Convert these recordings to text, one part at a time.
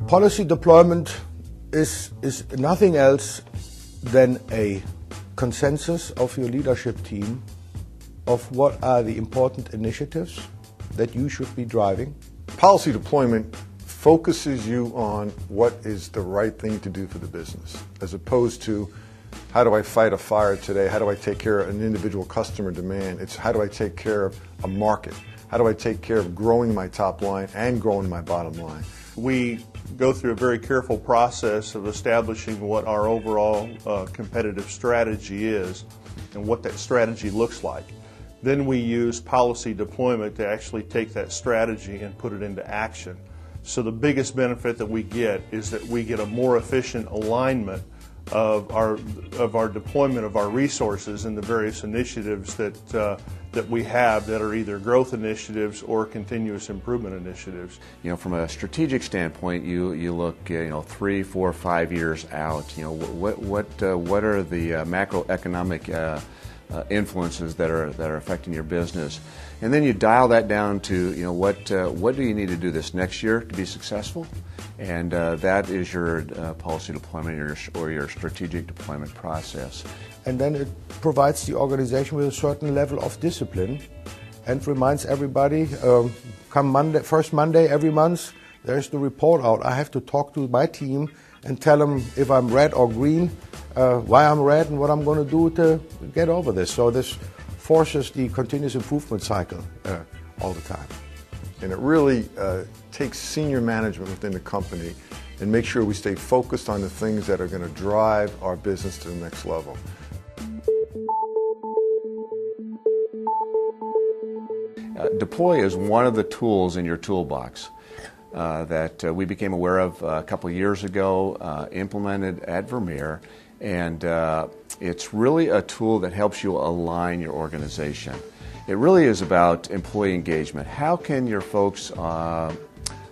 Policy deployment is nothing else than a consensus of your leadership team of what are the important initiatives that you should be driving. Policy deployment focuses you on what is the right thing to do for the business, as opposed to how do I fight a fire today, how do I take care of an individual customer demand. It's how do I take care of a market, how do I take care of growing my top line and growing my bottom line. We go through a very careful process of establishing what our overall competitive strategy is and what that strategy looks like. Then we use policy deployment to actually take that strategy and put it into action. So the biggest benefit that we get is that we get a more efficient alignment of our deployment of our resources and the various initiatives that we have that are either growth initiatives or continuous improvement initiatives. You know, from a strategic standpoint, you look 3, 4, 5 years out. You know, what are the macroeconomic influences that are affecting your business, and then you dial that down to what do you need to do this next year to be successful, and that is your policy deployment or your strategic deployment process. And then it provides the organization with a certain level of discipline and reminds everybody, come Monday, first Monday every month, there's the report out. I have to talk to my team and tell them if I'm red or green, why I'm red and what I'm going to do to get over this. So this forces the continuous improvement cycle all the time. And it really takes senior management within the company and make sure we stay focused on the things that are going to drive our business to the next level. Dploy is one of the tools in your toolbox that we became aware of a couple of years ago, implemented at Vermeer, and it's really a tool that helps you align your organization. It really is about employee engagement. How can your folks on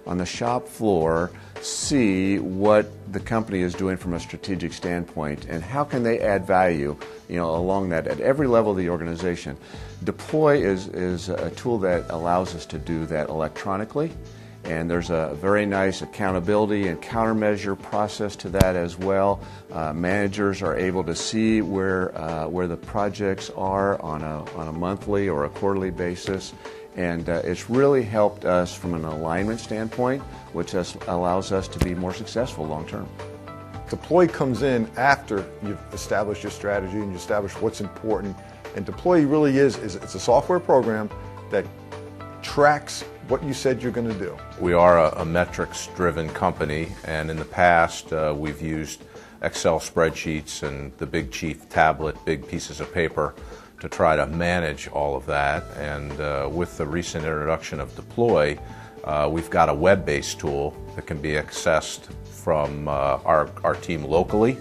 the shop floor see what the company is doing from a strategic standpoint, and how can they add value along that at every level of the organization? Dploy is a tool that allows us to do that electronically, and there's a very nice accountability and countermeasure process to that as well. Managers are able to see where the projects are on a monthly or a quarterly basis, and it's really helped us from an alignment standpoint, which allows us to be more successful long term. Dploy comes in after you've established your strategy and you establish what's important. And Dploy really it's a software program that tracks what you said you're going to do. We are a metrics-driven company, and in the past we've used Excel spreadsheets and the Big Chief tablet, big pieces of paper, to try to manage all of that. And with the recent introduction of Dploy, we've got a web-based tool that can be accessed from our team locally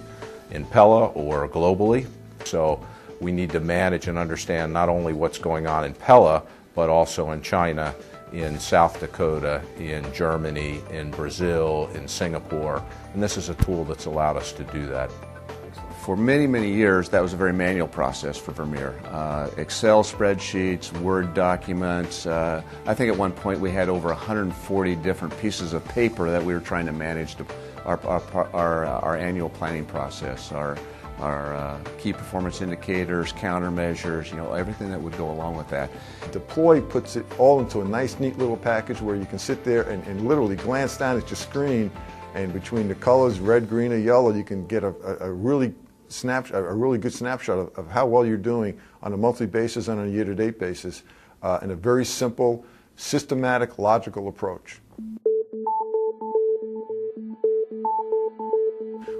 in Pella or globally. So we need to manage and understand not only what's going on in Pella, but also in China, in South Dakota, in Germany, in Brazil, in Singapore. And this is a tool that's allowed us to do that. For many, many years, that was a very manual process for Vermeer. Excel spreadsheets, Word documents. I think at one point we had over 140 different pieces of paper that we were trying to manage our annual planning process, our key performance indicators, countermeasures, everything that would go along with that. Dploy puts it all into a nice, neat little package where you can sit there and literally glance down at your screen, and between the colors, red, green, or yellow, you can get a really good snapshot of how well you're doing on a monthly basis and on a year-to-date basis in a very simple, systematic, logical approach.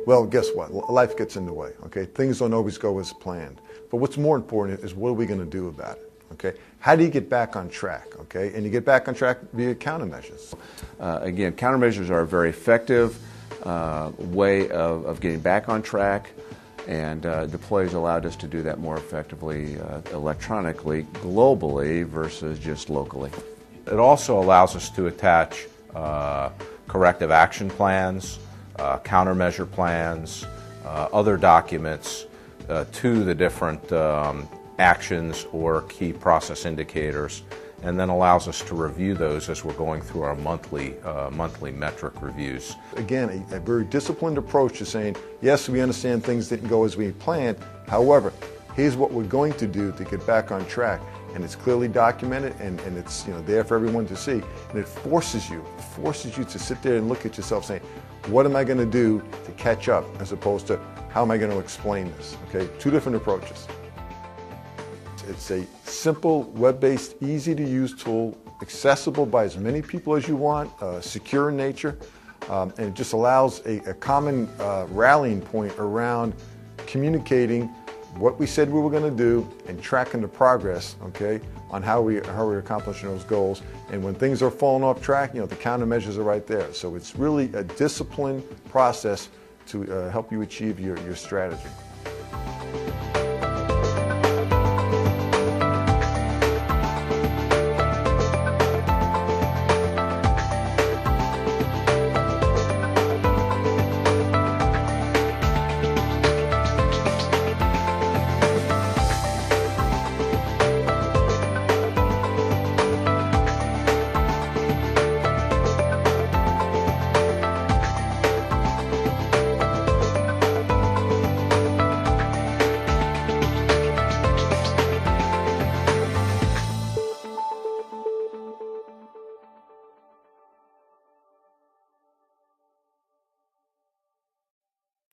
Well, guess what? Life gets in the way, okay? Things don't always go as planned. But what's more important is what are we going to do about it, okay? How do you get back on track, okay? And you get back on track via countermeasures. Again, countermeasures are a very effective way of getting back on track, and Dploy has allowed us to do that more effectively electronically, globally, versus just locally. It also allows us to attach corrective action plans, countermeasure plans, other documents to the different actions or key process indicators, and then allows us to review those as we're going through our monthly metric reviews. Again, a very disciplined approach to saying, yes, we understand things didn't go as we planned. However, here's what we're going to do to get back on track. And it's clearly documented, and it's there for everyone to see. And it forces you to sit there and look at yourself saying, what am I going to do to catch up, as opposed to how am I going to explain this? Okay, two different approaches. It's a simple, web-based, easy-to-use tool, accessible by as many people as you want, secure in nature, and it just allows a common rallying point around communicating what we said we were going to do and tracking the progress, okay, on how we're accomplishing those goals. And when things are falling off track, the countermeasures are right there. So it's really a disciplined process to help you achieve your strategy.